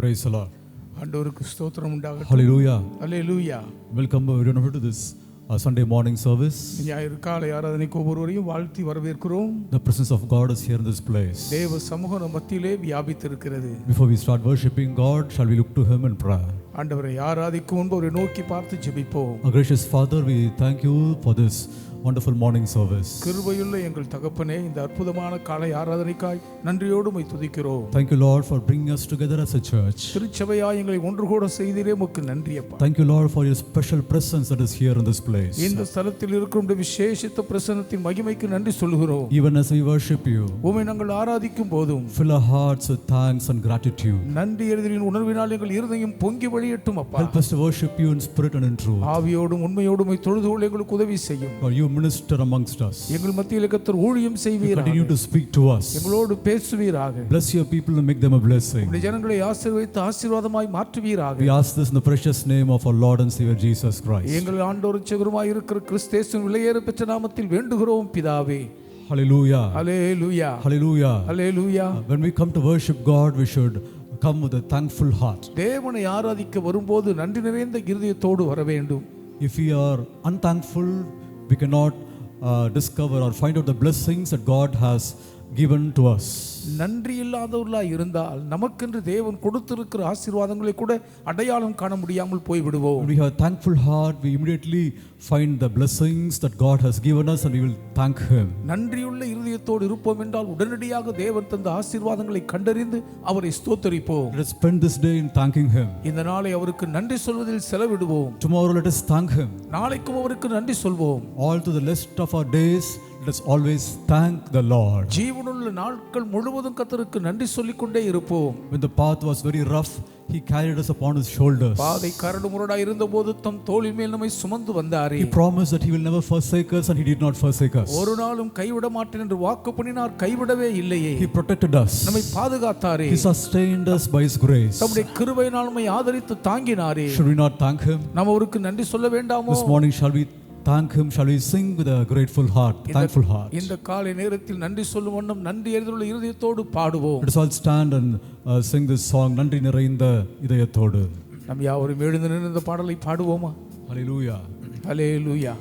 Praise the Lord. ஆண்டவருக்கு ஸ்தோத்திரம் உண்டாகட்டும். Hallelujah. Hallelujah. Welcome everyone to this Sunday morning service. ஞாயிறு காலை ஆராதனைக்கு ஒவ்வொருவரையும் வாழ்த்தி வரவேற்கிறோம். The presence of God is here in this place. தேவ சமூகம் நம் மத்தியிலே வியாபித்திருக்கிறது. Before we start worshiping God, shall we look to Him in prayer? ஆண்டவரை ஆராதிக்கும் முன்பு அவரை நோக்கி பார்த்து ஜெபிப்போம். Our gracious Father, we thank you for this wonderful morning service. கிருபையுள்ள எங்கள் தகப்பனே, இந்த அற்புதமான காலை ஆராதனைக்காய் நன்றியோடு உம்மை துதிக்கிறோம். Thank you, Lord, for bringing us together as a church. திருச்சபையாய் எங்களை ஒன்று கூட செய்தீரே, உமக்கு நன்றி அப்பா. Thank you, Lord, for your special presence that is here in this place. இந்த ஸ்தலத்தில் இருக்கும் இந்த விசேஷித்த பிரசன்னத்தின் மகிமைக்கு நன்றி சொல்கிறோம். Even as we worship you, உம்மை நாங்கள் ஆராதிக்கும் போதும் fill our hearts with thanks and gratitude. நன்றி எறிதலின் உணர்வினால் எங்கள் இருதயம் பொங்கி வழியட்டும் அப்பா. Help us to worship you in spirit and in truth. ஆவியோடும் உண்மையோடும் உம்மை தொழுது கொள்ள எங்களுக்கு உதவி செய்யும். For you minister amongst us. எங்கள் மத்தியில் கர்த்தர் ஊழியம் செய்வீராக. Continue to speak to us. எங்களோடு பேசுவீராக. Bless your people and make them a blessing. உம்முடைய ஜனங்களை ஆசீர்வதித்து ஆசீர்வாதமாய் மாற்றுவீராக. We ask this in the precious name of our Lord and Savior Jesus Christ. எங்கள் ஆண்டவர் இரட்சகருமாய் இருக்கிற கிறிஸ்து இயேசுவின் விலையேற பெற்ற நாமத்தில் வேண்டுகிறோம் பிதாவே. Hallelujah. Hallelujah. Hallelujah. Hallelujah. When we come to worship God, we should come with a thankful heart. தேவனை ஆராதிக்க வரும்போது நன்றி நிறைந்த இருதயத்தோடு வர வேண்டும். If we are unthankful, we cannot discover or find out the blessings that God has given to us. நன்றி இல்லாதவர்களாய் இருந்தால் நமக்கென்று தேவன் கொடுத்திருக்கிற ஆசீர்வாதங்களை கூட அடையாளம் காண முடியாமல் போய்விடுவோம். When we have a thankful heart, we immediately find the blessings that God has given us and we will thank Him. நன்றியுள்ள இருதயத்தோடு இருப்போம் என்றால் உடனடியாக தேவன் தந்த ஆசீர்வாதங்களை கண்டறிந்து அவரை ஸ்தோத்திரிப்போம். Let us spend this day in thanking Him. இந்த நாளை அவருக்கு நன்றி சொல்வதில் செலவிடுவோம். Tomorrow let us thank Him. நாளைக்கும் அவருக்கு நன்றி சொல்வோம். All to the list of our days, let us always thank the Lord. ஜீவனுள்ள நாட்கள் முழுவதும் கர்த்தருக்கு நன்றி சொல்லிக் கொண்டே இருப்போம். When the path was very rough, He carried us upon His shoulders. பாதை கரடுமுரடாய் இருந்தபோது தம் தோளின் மேல் நம்மை சுமந்து வந்தாரே. He promised that He will never forsake us and He did not forsake us. ஒரு நாளும் கைவிட மாட்டேன் என்று வாக்கு பண்ணினார், கைவிடவே இல்லையே. He protected us. நம்மை பாதுகாத்தாரே. He sustained us by His grace. தம்முடைய கிருபையினால் நம்மை ஆதரித்து தாங்கினாரே. Should we not thank Him? நாம் அவருக்கு நன்றி சொல்ல வேண்டாமோ? This morning shall we thank Him? Shall we sing with a grateful heart, thankful heart? இந்த காலை நேரத்தில் நன்றி சொல்லும் வண்ணம் நன்றி எறிதலுள்ள இருதயத்தோடு பாடுவோம். Let us all stand and sing this song, நன்றி நிறைந்த இதயத்தோடு. நாம் யாவரும் எழுந்து நின்று இந்த பாடலை பாடுவோமா? Hallelujah. Hallelujah.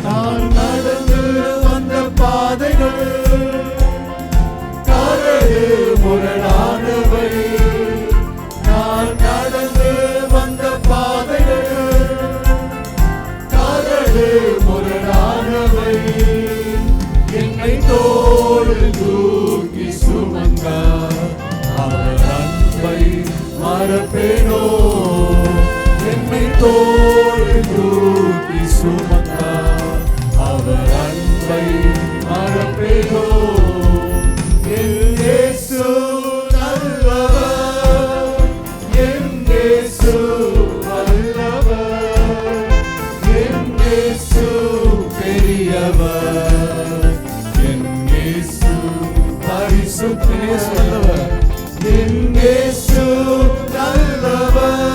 நான் நடந்து வந்த பாதைகள் கரடு முரடானவை. நான் நடந்து வந்த பாதைகள் கரடு முரடானவை. என்னை தோளில் தூக்கி சுமந்தார், அவர் அன்பை மறப்பேனோ? என்னை தோளில் தூக்கி சுமந்தார், அவர் அன்பை மறப்பேனோ? என் இயேசு நல்லவர், என் இயேசு வல்லவர், என் இயேசு பெரியவர், என் இயேசு பரிசுத்தர், என் இயேசு நல்லவர்,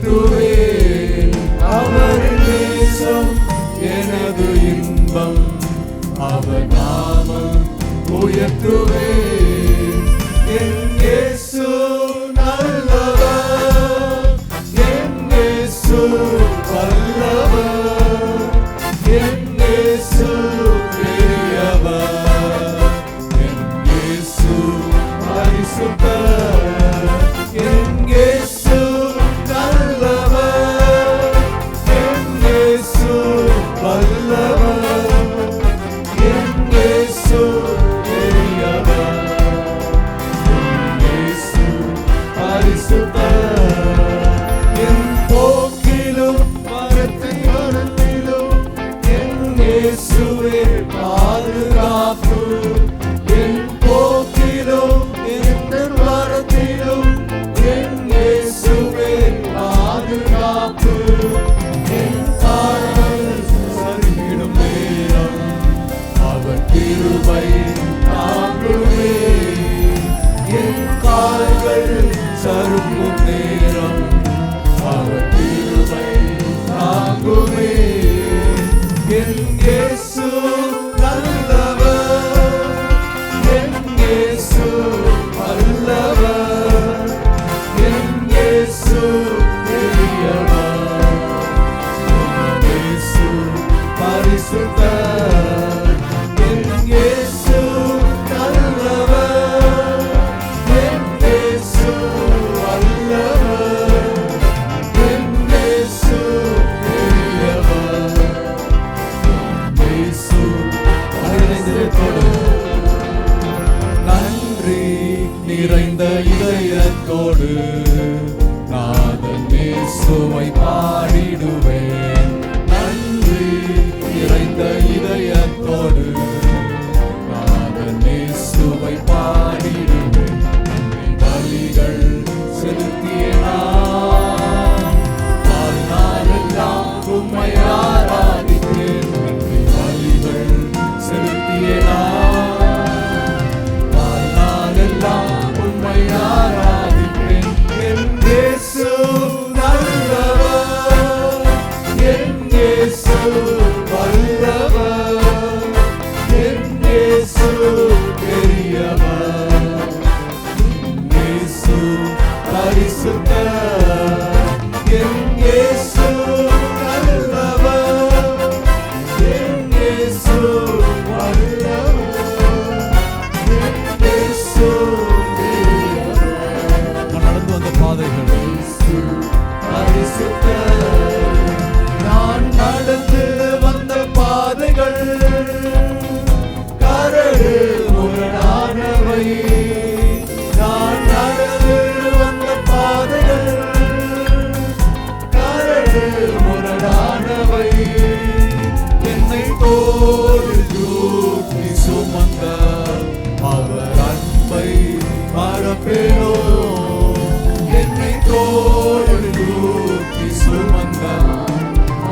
உயர்த்துவேன். அவரின் நேசம் எனது இன்பம், அவர் நாமம் உயர்த்துவேன். என் இயேசு நல்லவர், என் இயேசு வல்லவர், என் இயேசு பெரியவர், என் இயேசு பரிசுத்தர், என் இயேசு நல்லவர், என் இயேசு வல்லவர், என் இயேசு பெரியவர், என் இயேசு பரிசுத்தர். என் போக்கிலும் வரத்திலும் என் இயேசுவே பாதுகாப்பு, என் போக்கிலும் எந்த வரத்திலும் என் இயேசுவே பாதுகாப்பு. என் கால்கள் சரியிடும் நேரம் அவர் கிருபை தாங்குமே, என் கால்கள் சறுக்கும் நேரம் அவர் கிருபை தாங்குமே. என் இயேசு நல்லவர், என் இயேசு வல்லவர், என் இயேசு பெரியவர், என் இயேசு பரிசுத்தர், என் இயேசு நல்லவர், என் இயேசு வல்லவர், என் இயேசு பெரியவர், என் இயேசு பரிசுத்தர். நன்றி நிறைந்த இதயத்தோடு நாதன் இயேசுவை பாடிடுவேன். நன்றி நிறைந்த இதயத்தோடு நாதன் இயேசுவை பாடிடுவேன். பலிகள் செலுத்திய நான் வாழ்நாளெல்லாம் உம்மை ஆராதித்தேன். நன்றி பலிகள் செலுத்திய நான் வாழ்நாளெல்லாம் உம்மை ஆராதிப்பேன். என் இயேசு நல்லவர், என் இயேசு வல்லவர், என் இயேசு பெரியவர், என் இயேசு பரிசுத்தர், என் இயேசு நல்லவர், என் இயேசு வல்லவர், என் இயேசு பெரியவர், நான் நடந்து வந்த பாதைகள் இயேசு பரிசுத்தர். நான் நடந்து வந்த பாதைகள் கரடு முரடானவை, நான் நடந்து வந்த பாதைகள் கரடு முரடானவை. என்னை தோளில் தூக்கி சுமந்த அவர் அன்பை மறப்பேனோ, என்னை தோளில் தூக்கி சுமந்த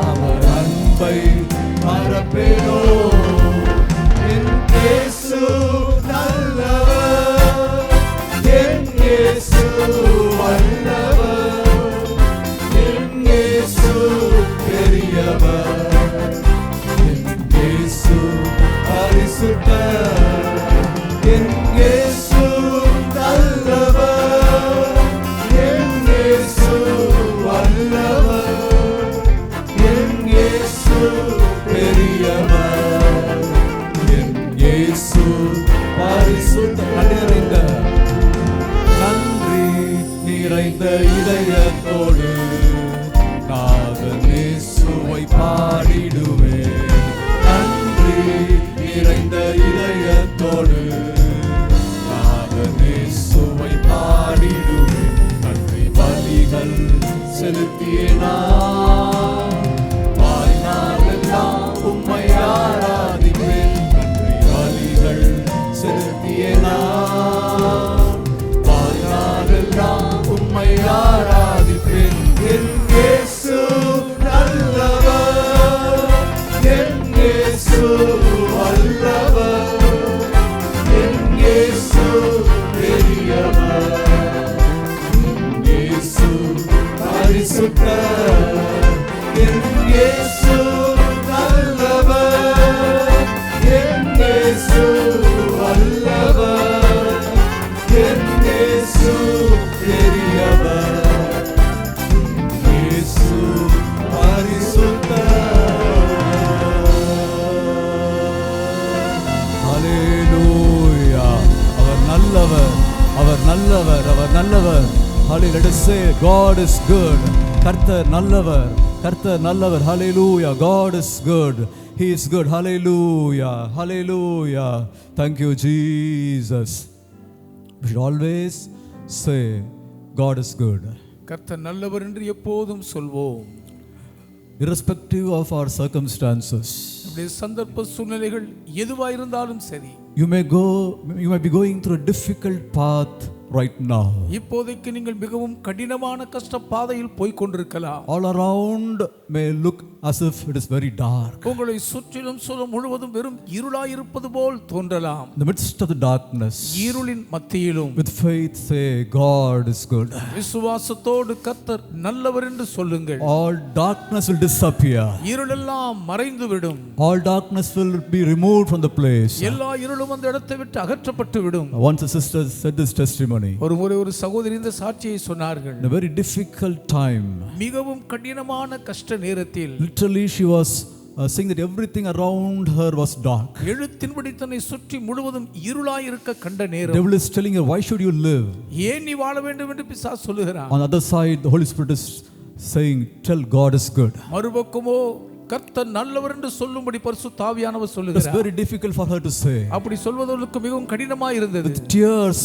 அவர் அன்பை மறப்பேனோ. என் இயேசு நல்லவர், என் இயேசு வல்லவர், என் இயேசு பெரியவர், என் இயேசு பரிசுத்தர், என் இயேசு நல்லவர், என் இயேசு வல்லவர், என் இயேசு பெரியவர், என் இயேசு பரிசுத்தர். நன்றி நிறைந்த இதயத்தோடு நாதன் இயேசுவை பாடிடுவேன். நன்றி நிறைந்த இதயத்தோடு நாதன் இயேசுவை பாடிடுவேன். நன்றி பலிகள் செலுத்திய நான் வாழ்நாளெல்லாம் உம்மை ஆராதிப்பேன். நன்றி பலிகள் செலுத்திய நான் வாழ்நாளெல்லாம் உம்மை ஆராதிப்பேன். என் இயேசு நல்லவர், என் இயேசு வல்லவர், என் இயேசு பெரியவர், என் இயேசு பரிசுத்தர். என் இயேசு நல்லவர், என் இயேசு வல்லவர், என் இயேசு பெரியவர், இயேசு பரிசுத்தர். Hallelujah. அவர் நல்லவர், அவர் நல்லவர், அவர் நல்லவர். Hallelujah. Let us say God is good. கர்த்தர் நல்லவர், கர்த்தர் நல்லவர். Hallelujah. God is good. He is good. Hallelujah. Hallelujah. Thank you, Jesus. We should always say God is good. கர்த்தர் நல்லவர் என்று எப்போதும் சொல்வோம். Irrespective of our circumstances. நம்முடைய சந்தர்ப்ப சூழ்நிலைகள் எதுவாயிருந்தாலும் சரி, You might be going through a difficult path right now. இப்போதைக்கு நீங்கள் மிகவும் கடினமான கஷ்ட பாதையில் போய் கொண்டிருக்கலாம். All around may look as if it is very dark. உங்களை சுற்றிலும் சூழல் முழுவதும் வெறும் இருளாய் இருப்பது போல் தோன்றலாம். In the midst of the darkness, இருளின் மத்தியிலும் with faith say God is good. விசுவாசத்தோடு கர்த்தர் நல்லவர் என்று சொல்லுங்கள். All darkness will disappear. இருளெல்லாம் மறைந்துவிடும். All darkness will be removed from the place. எல்லா இருளும் அந்த இடத்தை விட்டு அகற்றப்பட்டு விடும். Once a sister said this testimony. ஒரு முறை ஒரு சகோதரி இந்த சாட்சியை சொன்னார்கள். In a very difficult time, மிகவும் கடினமான கஷ்ட நேரத்தில் literally she was saying that everything around her was dark. எழுத்தின்படி தன்னை சுற்றி முழுவதும் இருளாய் இருக்க கண்ட The நேரம். devil is telling her, why should you live? ஏன் நீ வாழ வேண்டும் என்று பிசாசு சொல்லுகிறான். On the other side, the Holy Spirit is saying, tell God is good. மறுபக்கமோ கர்த்தர் நல்லவர் என்று சொல்லும்படி பரிசுத்த ஆவியானவர் It's சொல்லுகிறார். very difficult for her to say. அப்படி சொல்வதற்கு மிகவும் கடினமாய் இருந்தது. With tears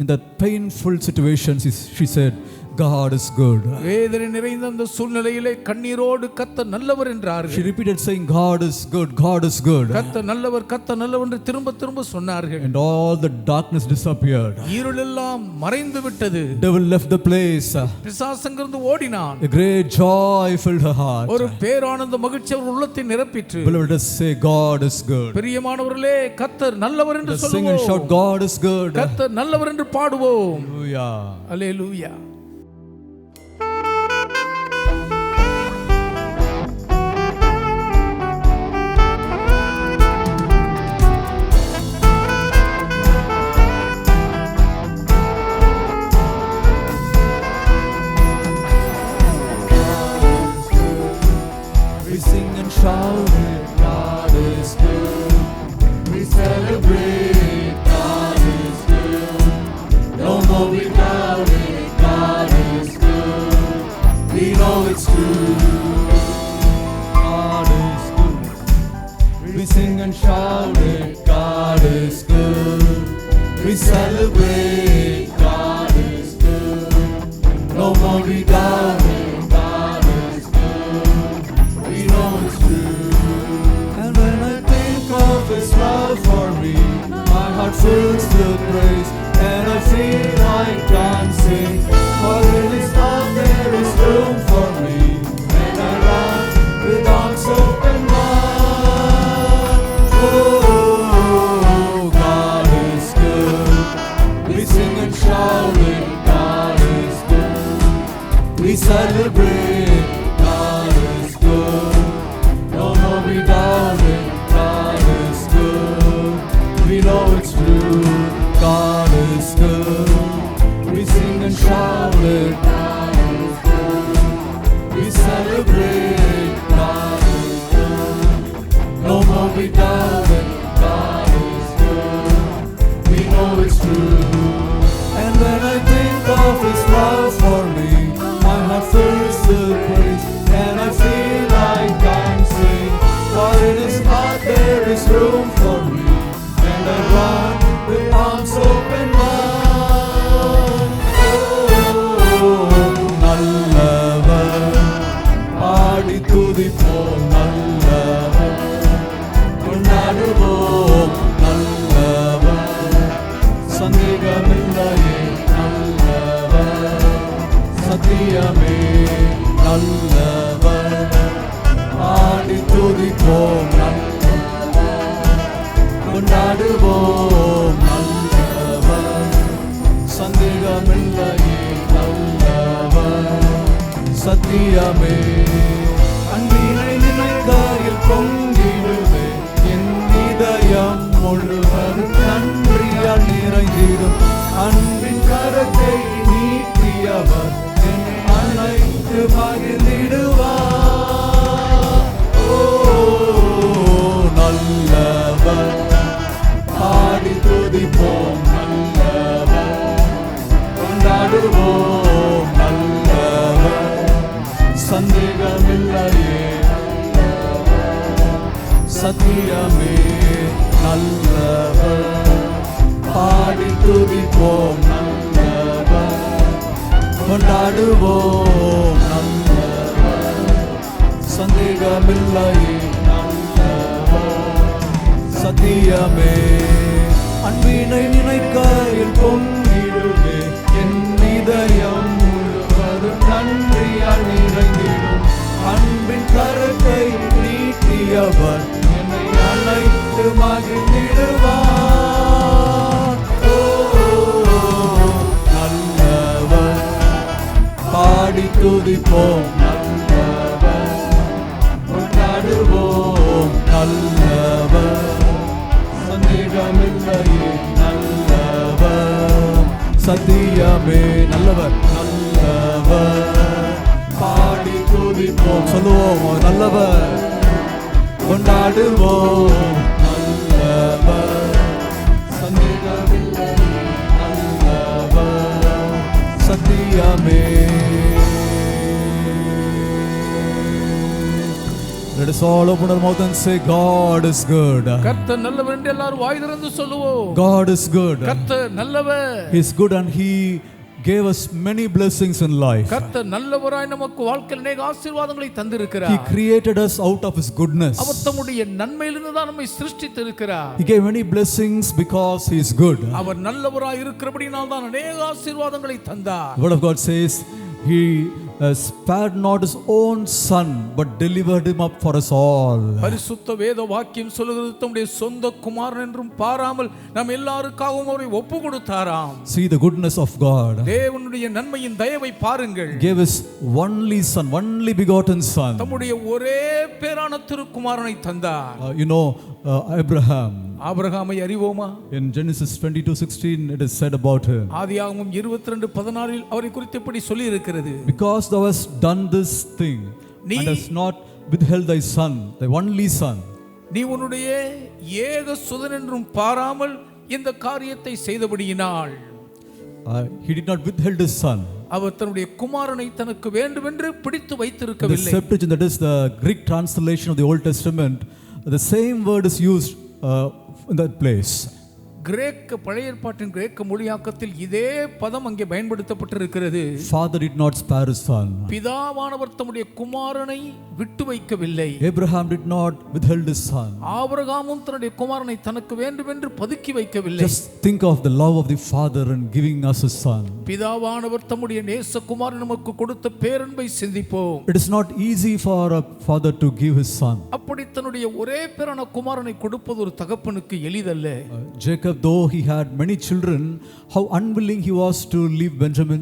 in that painful situation, she said, God is good. வேதனை நிறைந்த அந்த சூழ்நிலையிலே கண்ணீரோடு கர்த்தர் நல்லவர் என்றார்கள். She repeated saying, God is good, God is good. கர்த்தர் நல்லவர், கர்த்தர் நல்லவர் என்று திரும்ப திரும்ப சொன்னார்கள். And all the darkness disappeared. இருளெல்லாம் மறைந்து விட்டது. Devil left the place. பிசாசு அங்கிருந்து ஓடினான். A great joy filled her heart. ஒரு பேரானந்த மகிழ்ச்சி அவர் உள்ளத்தை நிரப்பிற்று. Beloved, let us say, God is good. பிரியமானவர்களே, கர்த்தர் நல்லவர் என்று Let us sing and shout, சொல்லுவோம். God is good. கர்த்தர் நல்லவர் என்று பாடுவோம். Hallelujah. Hallelujah. We sing and shout it, God is good. We celebrate, God is good. No more we doubt it, God is good. We know it's true. God is good. We sing and shout it, God is good. We celebrate, God is good. No more we doubt it, God is good. We know it's true. And when I think of His love for me, my heart fills with praise, And I feel like dancing, for in His love there is room for me. And I run with arms open wide. Oh, God is good. We sing and shout it, God is good. We celebrate, God is good. No more we doubt it, God is good. We know it's true, God is good. We sing and shout it, God is good. We celebrate, God is good. No more we doubt it, God is good. We know it's true. and when I think of His love for me, my heart fills with praise, And I feel like dancing, for in His heart there is room for me. And I run with arms open wide. Oh, நல்லவர், பாடி துதிப்போம் நல்லவர், கொண்டாடுவோம் நல்லவர், சந்தேகமில்லையே நல்லவர், சத்தியமே நல்லவர், பாடி துதிப்போம் நல்லவர், கொண்டாடுவோம் நல்லவர், சந்தேகமில்லையே நல்லவர், சத்தியமே சத்தியமே அன்பினை நினைக்கையில் பொங்கிடுவே என் இதயம் முழுவதும் நன்றியால் நிறைந்திடும் அன்பின் கரத்தை நீட்டியவர் என்னை அழைத்து மகிழ்ந்திடுவார். ஓ நல்லவர் பாடி துதிப்போம் நல்லவர் கொண்டாடுவோம் நல்லவர் சந்தேகமில்லையே சத்தியமே நல்லவர் பாடி துதிப்போம் நல்லவர் கொண்டாடுவோம் நல்லவர் சந்தேகமில்லையே நல்லவர் சத்தியமே அன்பினை நினைக்கையில் பொங்கிடுவே என் இதயம் முழுவதும் நன்றியால் நிறைந்திடும் அன்பின் கரத்தை நீட்டியவர் என்னை அழைத்து மகிழ்ந்திடுவார். ஓ நல்லவர் பாடி துதிப்போம் நல்லவர் கொண்டாடுவோம் நல்லவர் சந்தேகமில்லையே நல்லவர் சத்தியமே நல்லவர் நல்லவர் பாடி துதிப்போம் சொல்லுவோம் நல்லவர் கொண்டாடுவோம் நல்லவர் சந்தேகமில்லையே நல்லவர் சத்தியமே. Let us all open our mouth and say God is good. கர்த்தர் நல்லவர் என்று எல்லாரும் வாய் திறந்து சொல்லுவோம். God is good. கர்த்தர் நல்லவர். He is good and He gave us many blessings in life. கர்த்தர் நல்லவராய் நமக்கு வாழ்க்கையில் அநேக ஆசீர்வாதங்களை தந்திருக்கிறார். He created us out of His goodness. அவர் தம்முடைய நன்மையிலிருந்து தான் நம்மை சிருஷ்டித்திருக்கிறார். He gave many blessings because He is good. அவர் நல்லவராய் இருக்கிறபடியால் தான் அநேக ஆசீர்வாதங்களை தந்தார். The word of God says He spared not His own son but delivered Him up for us all. பரிசுத்த வேத வாக்கியம் சொல்லுகிறது தம்முடைய சொந்த குமாரன் என்றும் பாராமல் நாம் எல்லாருக்காகவும் அவரை ஒப்பு கொடுத்தாராம். See the goodness of God. தேவனுடைய நன்மையின் தயவை பாருங்கள். Gave His only son, only begotten son. தம்முடைய ஒரே பேரான திருக்குமாரனை தந்தார். Abraham. ஆபிரகாமை அறிவோமா? In Genesis 22:16 it is said about him. ஆதியாகமம் 22:16 அவரை குறித்து இப்படி சொல்லி இருக்கிறது. Because thou hast done this thing and hast not withheld thy son, thy only son. நீ உன்னுடைய ஏக சுதன் என்றும் பாராமல் இந்த காரியத்தை செய்தபடியினால் He did not withhold his son. அவர் தன்னுடைய குமாரனை தனக்கு வேண்டுமென்று பிடித்து வைத்திருக்கவில்லை. The Septuagint, that is the Greek translation of the Old Testament, the same word is used in that place. கிரேக்க பழைய ஏற்பாட்டின் கிரேக்க மொழியாக்கத்தில் இதே பதம் அங்கே பயன்படுத்தப்பட்டிருக்கிறது. Father did not spare his son. பிதாவானவர் தம்முடைய குமாரனை விட்டு வைக்கவில்லை. Abraham did not withhold his son. ஆபிரகாமும் தன்னுடைய குமாரனை தனக்கு வேண்டுமென்று பதுக்கி வைக்கவில்லை. Just think of the love of the Father in giving us his son. பிதாவானவர் தம்முடைய நேச குமாரன் நமக்கு கொடுத்த பேரன்பை சிந்திப்போம். It is not easy for a father to give his son. அப்படி தன்னுடைய ஒரே பேரான குமாரனை கொடுப்பது ஒரு தகப்பனுக்கு எளிதல்ல. Jacob, though he had many children, how unwilling he was to leave Benjamin.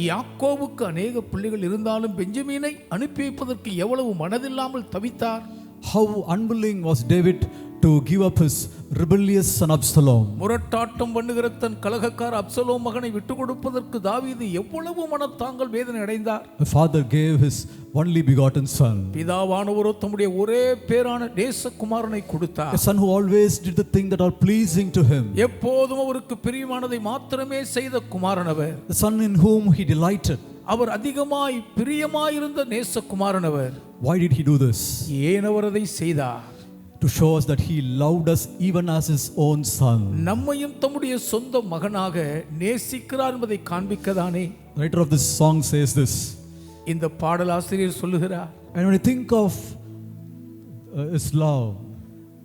யாக்கோபுக்கு அநேக பிள்ளைகள் இருந்தாலும் பெஞ்சமீனை அனுப்பி வைப்பதற்கு எவ்வளவு மனதில்லாமல் தவித்தார். How unwilling was David to give up his rebellious son Absalom. முரட்டாட்டம் பண்ணுகிற தன் கலகக்கார அப்சலோம் மகனை விட்டு கொடுப்பதற்கு தாவீது எவ்வளவு மனத்தாங்கள் வேதனை அடைந்தார். The father gave his only begotten son. பிதாவானவரோ தம்முடைய ஒரே பேரான நேசகுமாரனை கொடுத்தார். A son who always did the thing that are pleasing to him. எப்போதும் அவருக்கு பிரியமானதை மாத்திரமே செய்த குமாரனவர். The son in whom he delighted. அவர் அதிகமாய் பிரியமாயிருந்த நேசகுமாரனவர். Why did he do this? ஏன் அவர் அதை செய்தார்? To show us that he loved us even as his own son. நம்மையும் தம்முடைய சொந்த மகனாக நேசிக்கிறார் என்பதை காண்பிக்கதானே. The writer of this song says this. இந்த பாடலாசிரியர் சொல்லுகிறார், And when I think of his love,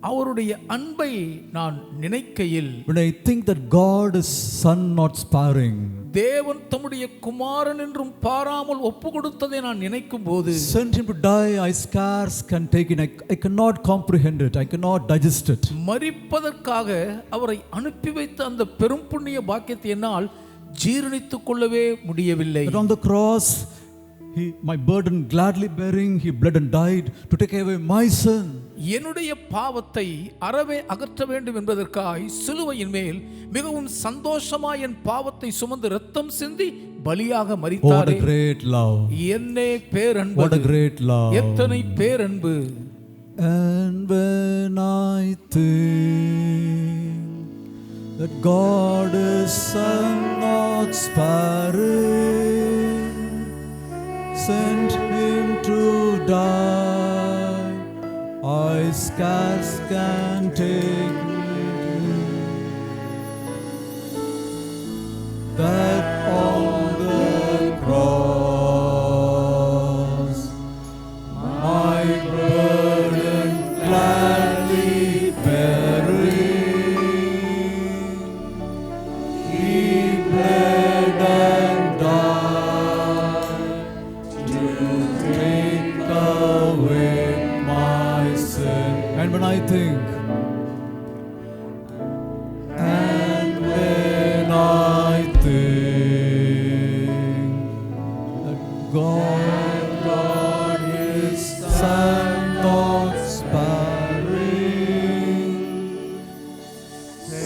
அவருடைய அன்பை நான் நினைக்கையில், when I think that God is son not sparing, தேவன் தம்முடைய குமாரன் என்றும் பாராமல் ஒப்பு கொடுத்ததை நான் நினைக்கும் போது, sent him to die, I scarce can take it. I cannot comprehend it. I cannot digest it. மரிப்பதற்காக அவரை அனுப்பி வைத்த அந்த பெரும் புண்ணிய பாக்கியத்தை என்னால் ஜீரணித்துக் கொள்ளவே முடியவில்லை. But on the cross, my burden gladly bearing, he bled and died to take away my sin. என்னுடைய பாவத்தை அறவே அகற்ற வேண்டும் என்பதற்காய் சிலுவையின் மேல் மிகவும் சந்தோஷமாய் என் பாவத்தை சுமந்து ரத்தம் சிந்தி பலியாக மரித்தாரே. What a great love. என்னே பேரன்பு. What a great love. எத்தனை பேரன்பு. And when I think that God is not sparing, sent him to die, I scarce can take it, that on the cross my burden gladly bearing, he bled and died to take away my sin. And when I think, and when I think that God is not sparing,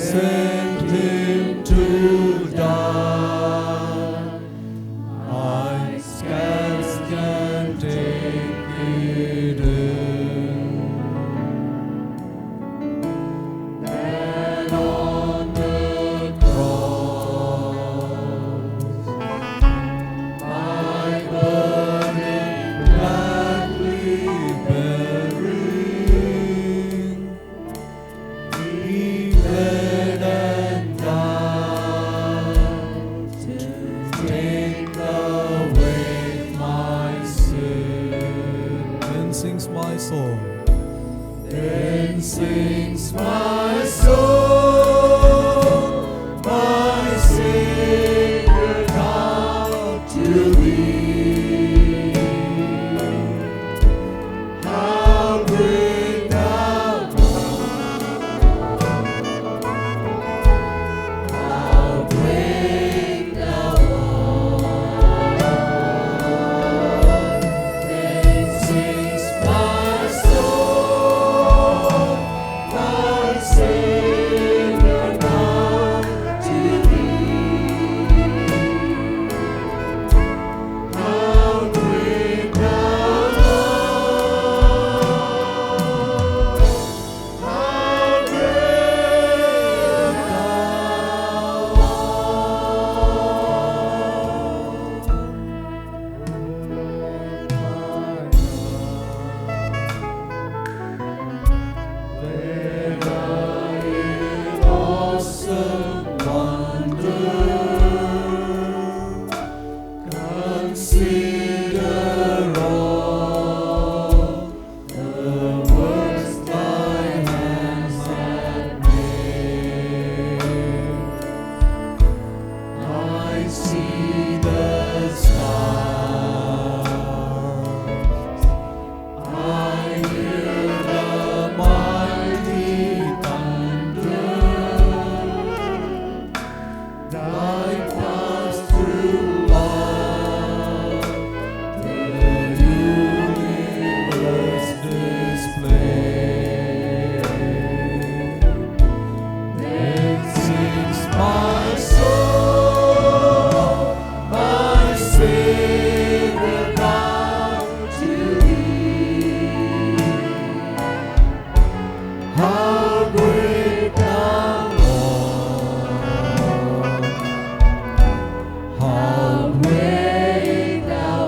sent him to die, I scarce can take it in. Then on the cross, my burden gladly bearing, he bled and died to take away my sin. Then sings my soul. Then sings my soul, my Savior God, to thee. How great thou art, how great thou art. Then sings my soul, my Savior God, to thee. How great thou art, how great thou art. Awesome wonder, consider all the works thy hands have made. I see the stars, I hear the mighty thunder, thy paths through all the universe display. Then sings my soul, my Savior God, to thee. How great thou art, how great thou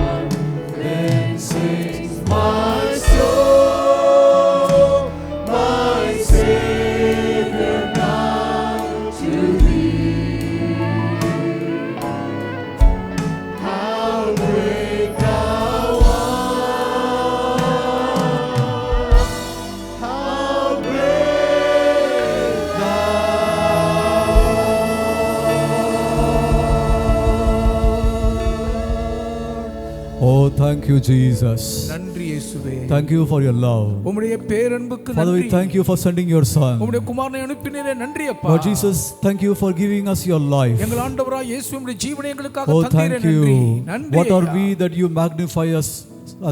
art. Then sings my soul, my Savior God, to thee. How great thou art, how great thou art. Oh, thank you, Jesus. நன்றி இயேசுவே. Thank you for your love. உம்முடைய பேரன்புக்கு Father, we நன்றி. thank you for sending your son. உம்முடைய குமாரனை அனுப்பினீரே நன்றி அப்பா. Lord Jesus, thank you for giving us your life. எங்கள் ஆண்டவராய் இயேசு உம்முடைய ஜீவனை எங்களுக்காக Oh, தந்தீரே thank நன்றி. you. நன்றி. What are we that you magnify us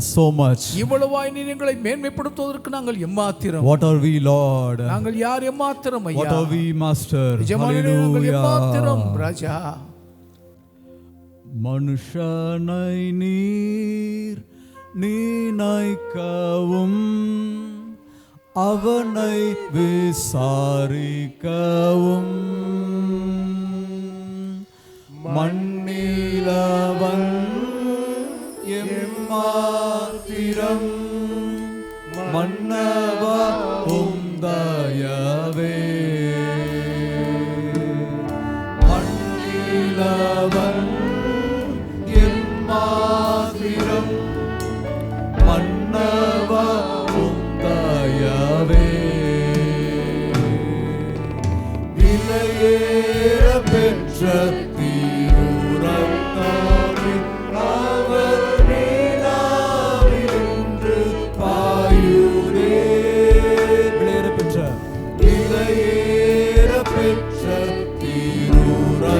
so much? இவ்வளவாய் நீர் எங்களை மேன்மைப்படுத்துவதற்கு நாங்கள் எம்மாத்திரம். What are we, Lord? நாங்கள் யார் எம்மாத்திரம் ஐயா. What are we, Master? எஜமானனே, நாங்கள் எம்மாத்திரம் Hallelujah. ராஜா. மனுஷனை நீர் நினைக்கவும் அவனை விசாரிக்கவும் மண்ணிலவன் எம்மாத்திரம் மன்னவா உந்தயவே மண்ணிலவன் எம்மாத்திரம் மன்னவா உந்தயவே விலையேற பெற்ற தீருரத்தாவே அவர் நீலாவினின்று பாயுதே விலையேற பெற்ற தீருரத்தாவே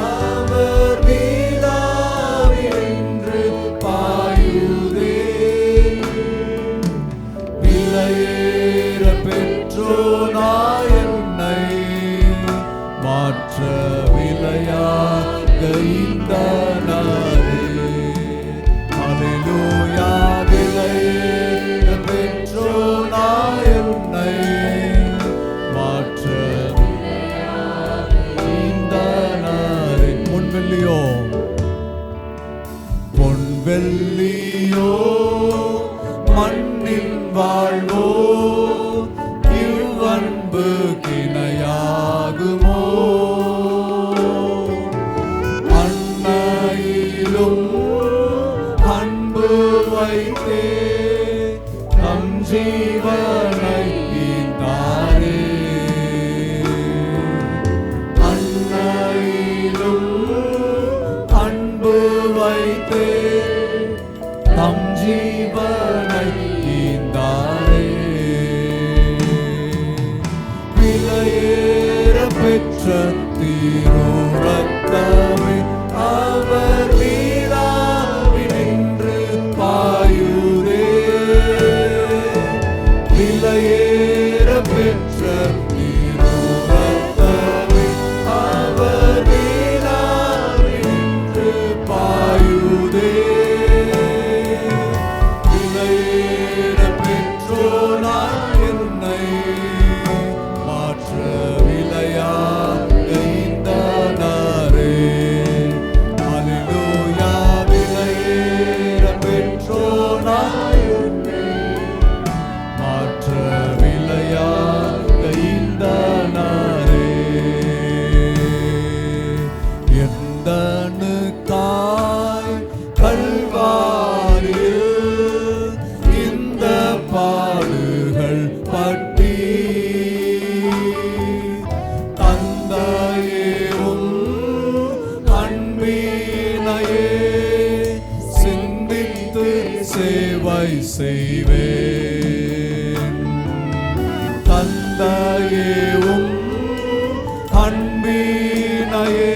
அவர் நீலாவினின்று பாயுதே விலையேற பெற்றோனாய் என்னை மாற்ற விலையாக இந்த நாளே ஹல்லேலூயா விலையேற பெற்றோனாய் என்னை மாற்ற இந்த நாளே பொன்வெள்ளியோ மண்ணின் வாழ்வோ இவ்வன்பு கிணையாகுமோ அன்னையிலும் அன்பு வைத்தே தம் ஜீவனை ஈந்தாரே அன்னையிலும் அன்பு வைத்தே தம் ஜீவனை ஈந்தாரே விலையேற பெற்ற தீருரத்தமே அவர் வீராவினின்று பாயுதே விலையேற பெற்ற தீருரத்தமே அவர் வீராவினின்று பாயுதே விலையேற பெற்றோனாய் என்னை மாற்ற விலையாக இந்த நாளே ஹல்லேலூயா விலையேற பெற்றோனாய் என்னை மாற்ற விலையாக இந்த நாளே எந்தனுக்காய் கல்வாரியில் இந்த பாடுகள் பட்டி தந்தையேவும் அன்பினையே சிந்தித்து சேவை செய்வேன் தந்தையேவும் அன்பினையே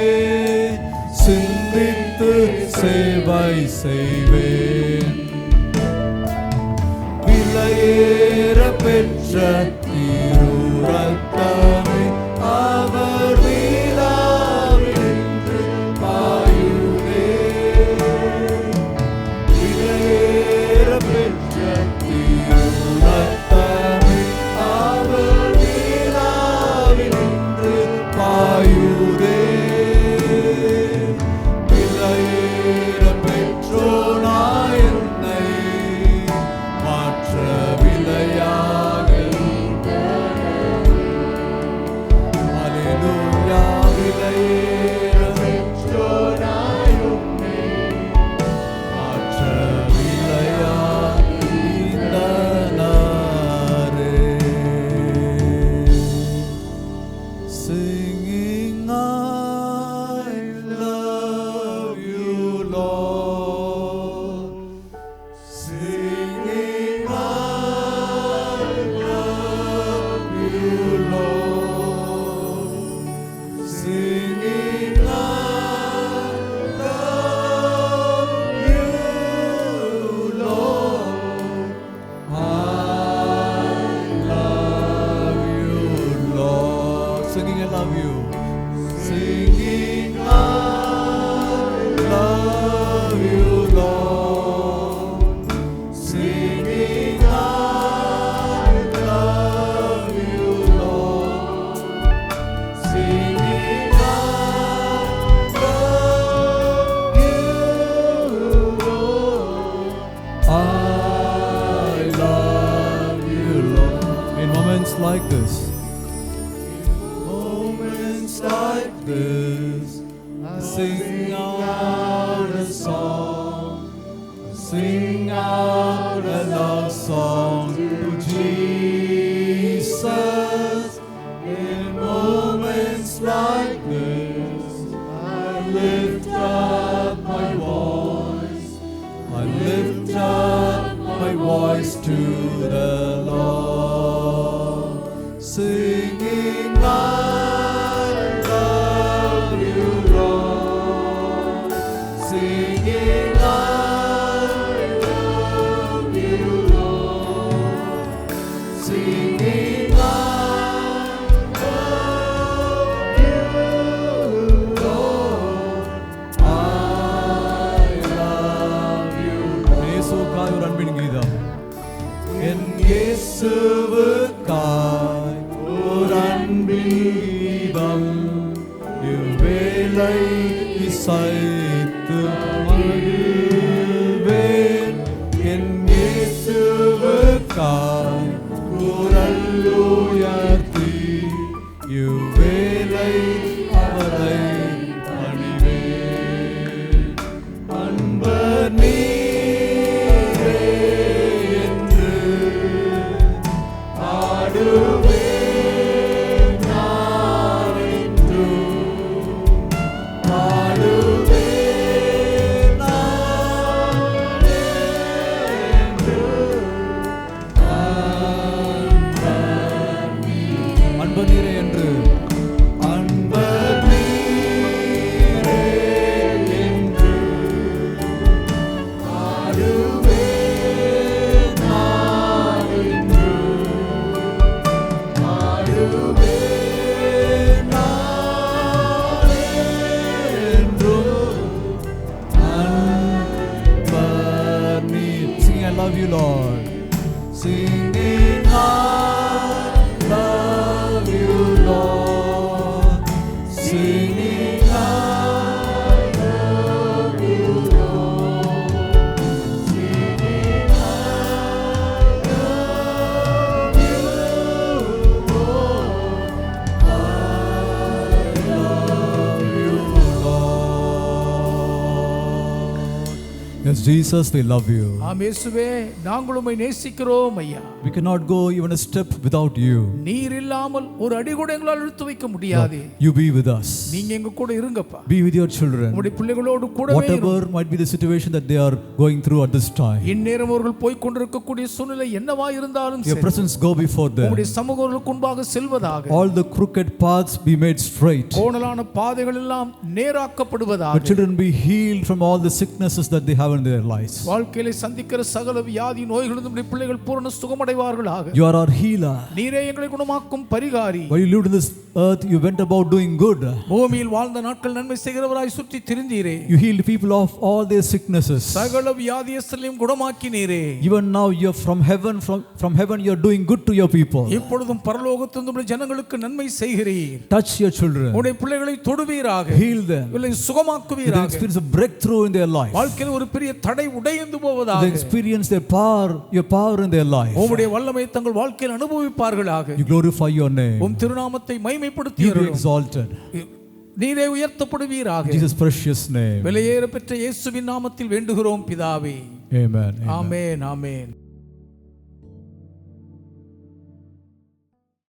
சிந்தித்து சேவை செய்வேன் விலையேற பெற்ற தீருரத்தமே அவர் வீராவினின்று பாயுதே விலையேற பெற்ற தீருரத்தமே அவர் வீராவினின்று பாயுதே விலையேற பெற்றோனாய் என்னை மாற்ற விலையாக Sing out a love song to Jesus. In moments like this, I lift up my voice. I lift up my voice to the Lord, singing, I love you, Lord. Singing, I love you, Lord. Singing, I love you, Lord. I love you. இயேசுவுக்காய் ஒரு அன்பின் கீதம். என் இயேசுவுக்காய் ஒரு அன்பின் கீதம். இவ்வேளை இசைத்து மகிழ்வேன். என் இயேசுவுக்காய் குரல் உயர்த்தி இவ்வேளை அவரை பணிவேன். அன்பர் நீரே என்று பாடுவேன் நான் என்றும். பாடுவேன் நான் என்றும். அன்பர் நீரே என்று. அன்பர் நீரே என்று பாடுவேன் நான் என்றும். பாடுவேன் நான் என்றும். அன்பர் நீர். Sing, I love you, Lord. Singing, I love you, Lord. Singing, I love you, Lord. Singing, I love you, Lord. I love you, Lord. Yes, Jesus, we love you. ஆம் இயேசுவே, நாங்கள் உம்மை நேசிக்கிறோம் ஐயா. We cannot go even a step without you. நீர் இல்லாமல் ஒரு அடி கூட எங்களால் எடுத்து வைக்க முடியாது. You be with us. நீங்க எங்க கூட இருங்கப்பா. Be with your children. உம்முடைய பிள்ளைகளோடு கூடவே Whatever might be the situation that they are going through at this time, இந்நேரம் அவர்கள் போய் கொண்டிருக்கக்கூடிய சூழ்நிலை என்னவா இருந்தாலும் your சரி, presence go before them. உம்முடைய சமூகங்களுக்கு முன்பாக செல்வதாக. All the crooked paths be made straight. கோணலான பாதைகள் எல்லாம் நேராக்கப்படுவதாக. The children be healed from all the sicknesses that they have in their lives. வாழ்க்கையில சந்திக்கிற சகல வியாதி நோய்களிலிருந்து நம்முடைய பிள்ளைகள் பூரண சுகமடைவார்களாக. You are our healer. நீரே எங்களை குணமாக்கும் பரிகாரி. While you lived in this earth, you went about doing good. பூமியில் வாழ்ந்த நாட்கள் நன்மை செய்கிறவராய் சுற்றி திரிந்தீரே. You healed people of all their sicknesses. சகல வியாதியஸ்தரையும் குணமாக்கினீரே. Even now you are from heaven, from heaven you are doing good to your people. இப்பொழுதும் பரலோகத்திலிருந்து நம்முடைய ஜனங்களுக்கு நன்மை செய்கிறீர். Touch your children. உம்முடைய பிள்ளைகளை தொடுவீராக. Heal them. இவர்களை They சுகமாக்குவீராக. experience a breakthrough in their life. வாழ்க்கையில் ஒரு பெரிய தடை உடைந்து போவதாக. They experience their power, your power in their life. உம்முடைய வல்லமை தங்கள் வாழ்க்கையில் அனுபவிப்பார்களாக. You glorify your name. உம் திருநாமத்தை You be மகிமைப்படுத்துவீராக. exalted. நீரே உயர்த்தப்படுவீராக. In Jesus' precious name. விலையேற பெற்ற இயேசுவின் நாமத்தில் வேண்டுகிறோம் பிதாவே. Amen. ஆமென் ஆமென்.